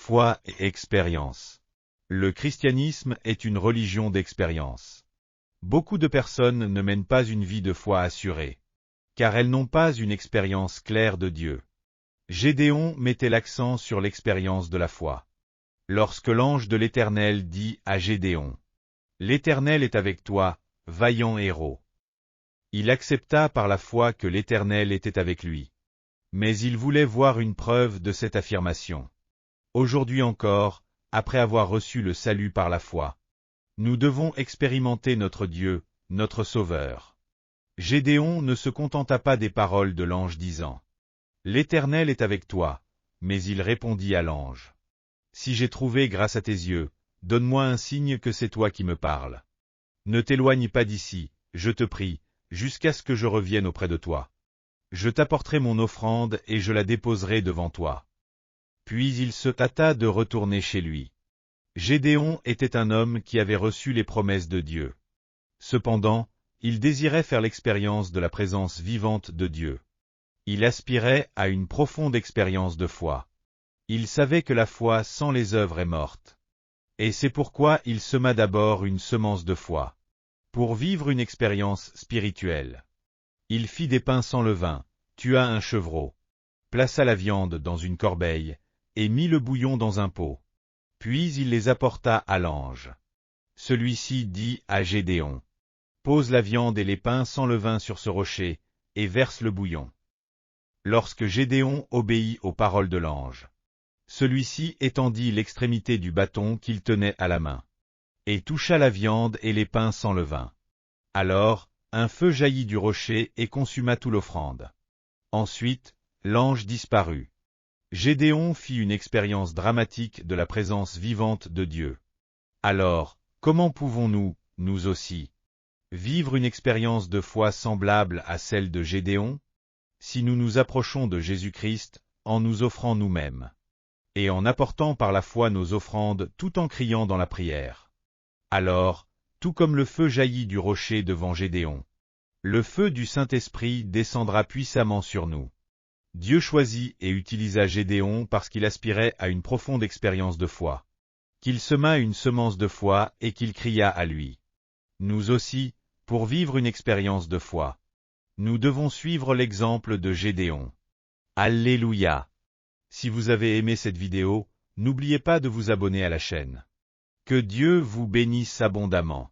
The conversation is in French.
Foi et expérience. Le christianisme est une religion d'expérience. Beaucoup de personnes ne mènent pas une vie de foi assurée, car elles n'ont pas une expérience claire de Dieu. Gédéon mettait l'accent sur l'expérience de la foi. Lorsque l'ange de l'Éternel dit à Gédéon, « L'Éternel est avec toi, vaillant héros. » Il accepta par la foi que l'Éternel était avec lui. Mais il voulait voir une preuve de cette affirmation. Aujourd'hui encore, après avoir reçu le salut par la foi, nous devons expérimenter notre Dieu, notre Sauveur. Gédéon ne se contenta pas des paroles de l'ange disant, « L'Éternel est avec toi », mais il répondit à l'ange, « Si j'ai trouvé grâce à tes yeux, donne-moi un signe que c'est toi qui me parles. Ne t'éloigne pas d'ici, je te prie, jusqu'à ce que je revienne auprès de toi. Je t'apporterai mon offrande et je la déposerai devant toi. » Puis il se hâta de retourner chez lui. Gédéon était un homme qui avait reçu les promesses de Dieu. Cependant, il désirait faire l'expérience de la présence vivante de Dieu. Il aspirait à une profonde expérience de foi. Il savait que la foi sans les œuvres est morte. Et c'est pourquoi il sema d'abord une semence de foi. Pour vivre une expérience spirituelle. Il fit des pains sans levain, tua un chevreau, plaça la viande dans une corbeille, et mit le bouillon dans un pot. Puis il les apporta à l'ange. Celui-ci dit à Gédéon, « Pose la viande et les pains sans levain sur ce rocher, et verse le bouillon. » Lorsque Gédéon obéit aux paroles de l'ange, celui-ci étendit l'extrémité du bâton qu'il tenait à la main, et toucha la viande et les pains sans levain. Alors, un feu jaillit du rocher et consuma toute l'offrande. Ensuite, l'ange disparut. Gédéon fit une expérience dramatique de la présence vivante de Dieu. Alors, comment pouvons-nous, nous aussi, vivre une expérience de foi semblable à celle de Gédéon? Si nous nous approchons de Jésus-Christ, en nous offrant nous-mêmes, et en apportant par la foi nos offrandes tout en criant dans la prière. Alors, tout comme le feu jaillit du rocher devant Gédéon, le feu du Saint-Esprit descendra puissamment sur nous. Dieu choisit et utilisa Gédéon parce qu'il aspirait à une profonde expérience de foi, qu'il sema une semence de foi et qu'il cria à lui. Nous aussi, pour vivre une expérience de foi, nous devons suivre l'exemple de Gédéon. Alléluia! Si vous avez aimé cette vidéo, n'oubliez pas de vous abonner à la chaîne. Que Dieu vous bénisse abondamment.